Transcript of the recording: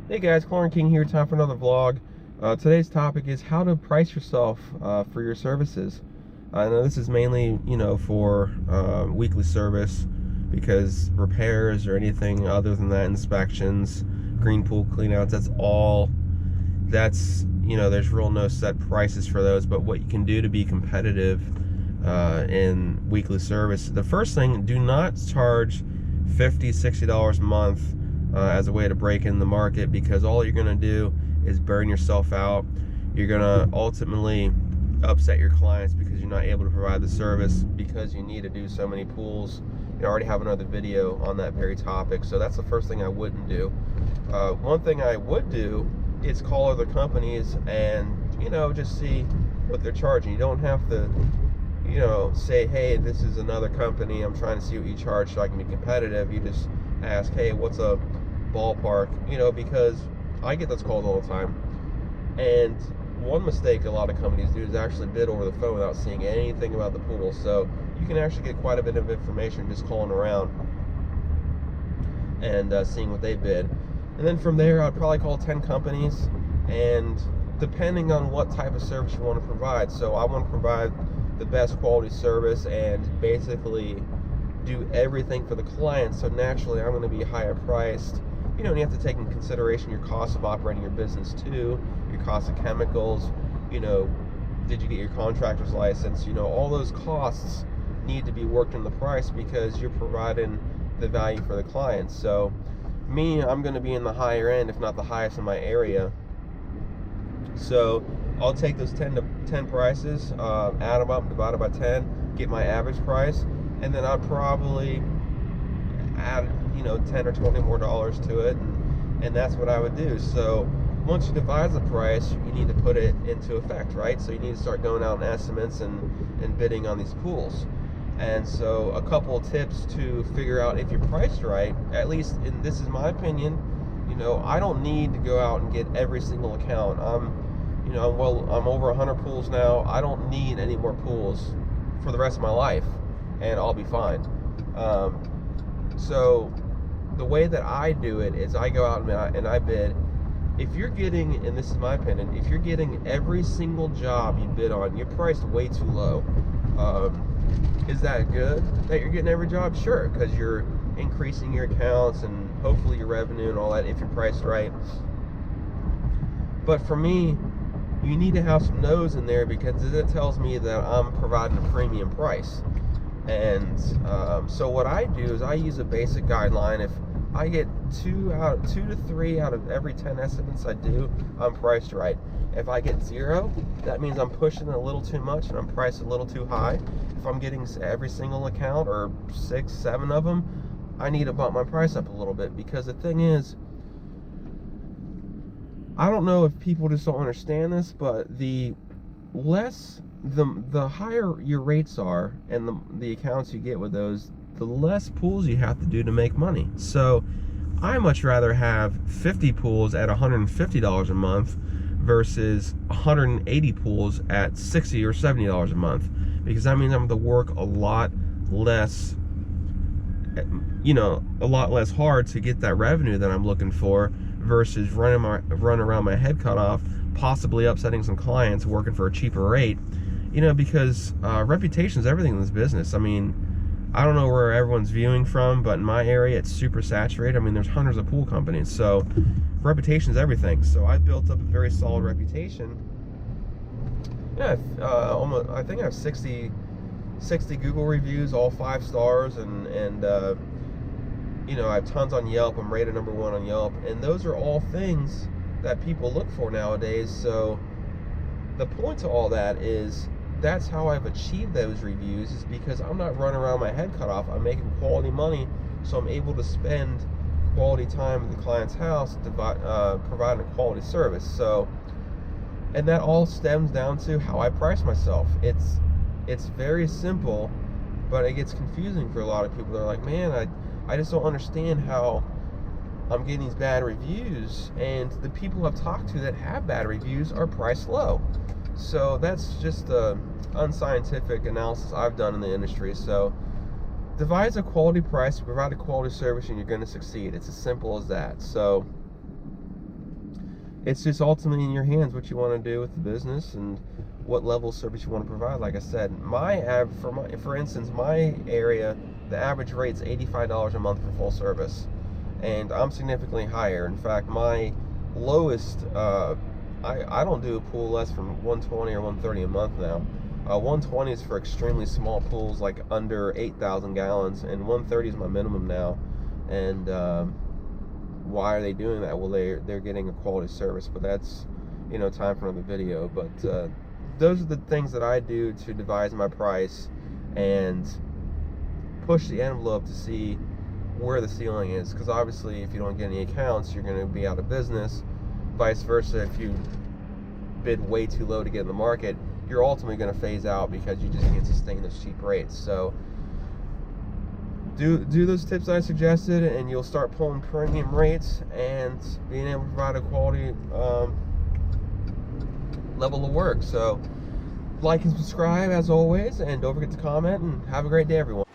Hey guys, 𝐸⍴ here, time for another vlog. Today's topic is how to price yourself for your services. I know this is mainly, for weekly service, because repairs or anything other than that, inspections, green pool cleanouts, there's real no set prices for those. But what you can do to be competitive in weekly service, the first thing, do not charge $50, $60 a month as a way to break in the market, because all you're going to do is burn yourself out. You're going to ultimately upset your clients because you're not able to provide the service because you need to do so many pools. I already have another video on that very topic, so that's the first thing I wouldn't do. One thing I would do is call other companies and just see what they're charging. You don't have to say, hey, this is another company, I'm trying to see what you charge so I can be competitive. You just ask, hey, what's a ballpark? Because I get those calls all the time, and one mistake a lot of companies do is actually bid over the phone without seeing anything about the pool. So you can actually get quite a bit of information just calling around and seeing what they bid. And then from there, I'd probably call 10 companies, and depending on what type of service you want to provide. So I want to provide the best quality service and basically do everything for the client, so naturally I'm going to be higher priced. And you have to take into consideration your cost of operating your business too, your cost of chemicals, did you get your contractor's license, all those costs need to be worked in the price because you're providing the value for the client. So me, I'm going to be in the higher end, if not the highest in my area. So I'll take those 10 prices, add them up, divide it by 10, get my average price, and then I'd probably add, $10 or $20 more to it, and that's what I would do. So once you devise the price, you need to put it into effect, right? So you need to start going out in estimates and bidding on these pools. And so a couple of tips to figure out if you're priced right, at least, and this is my opinion, I don't need to go out and get every single account. I'm over 100 pools now. I don't need any more pools for the rest of my life, and I'll be fine. So the way that I do it is I go out and I bid. If you're getting, and this is my opinion, if you're getting every single job you bid on, you're priced way too low. Is that good that you're getting every job? Sure, because you're increasing your accounts and hopefully your revenue and all that if you're priced right. But for me, you need to have some no's in there, because it tells me that I'm providing a premium price. And so what I do is I use a basic guideline. If I get 2 to 3 out of every 10 estimates I do, I'm priced right. If I get 0, that means I'm pushing a little too much and I'm priced a little too high. If I'm getting every single account, or 6, 7 of them, I need to bump my price up a little bit, because the thing is, I don't know if people just don't understand this, but the higher your rates are and the accounts you get with those, the less pools you have to do to make money. So I much rather have 50 pools at $150 a month versus 180 pools at $60 or $70 a month, because that means I'm going to work a lot less hard to get that revenue that I'm looking for, versus run around my head cut off, possibly upsetting some clients, working for a cheaper rate. Because reputation is everything in this business. I mean, I don't know where everyone's viewing from, but in my area, it's super saturated. I mean, there's hundreds of pool companies, so reputation is everything. So I built up a very solid reputation. Yeah, I think I have 60 Google reviews, all 5 stars, and I have tons on Yelp. I'm rated #1 on Yelp, and those are all things that people look for nowadays. So the point to all that is, that's how I've achieved those reviews, is because I'm not running around my head cut off. I'm making quality money, so I'm able to spend quality time in the client's house, providing a quality service. So, and that all stems down to how I price myself. It's very simple, but it gets confusing for a lot of people. They're like, man, I just don't understand how I'm getting these bad reviews, and the people I've talked to that have bad reviews are priced low. So that's just a unscientific analysis I've done in the industry. So devise a quality price, provide a quality service, and you're going to succeed. It's as simple as that. So it's just ultimately in your hands what you want to do with the business and what level of service you want to provide. Like I said, for instance, my area, the average rate's $85 a month for full service, and I'm significantly higher. In fact, my lowest, I don't do a pool less than $120 or $130 a month now. $120 is for extremely small pools, like under 8,000 gallons, and $130 is my minimum now. And why are they doing that? Well, they're getting a quality service, but that's, you know, time for another video. But those are the things that I do to devise my price and push the envelope to see where the ceiling is, because obviously if you don't get any accounts, you're going to be out of business. Vice versa, if you bid way too low to get in the market, you're ultimately going to phase out because you just can't sustain those cheap rates. So do those tips I suggested, and you'll start pulling premium rates and being able to provide a quality level of work. So like and subscribe as always, and don't forget to comment, and have a great day, everyone.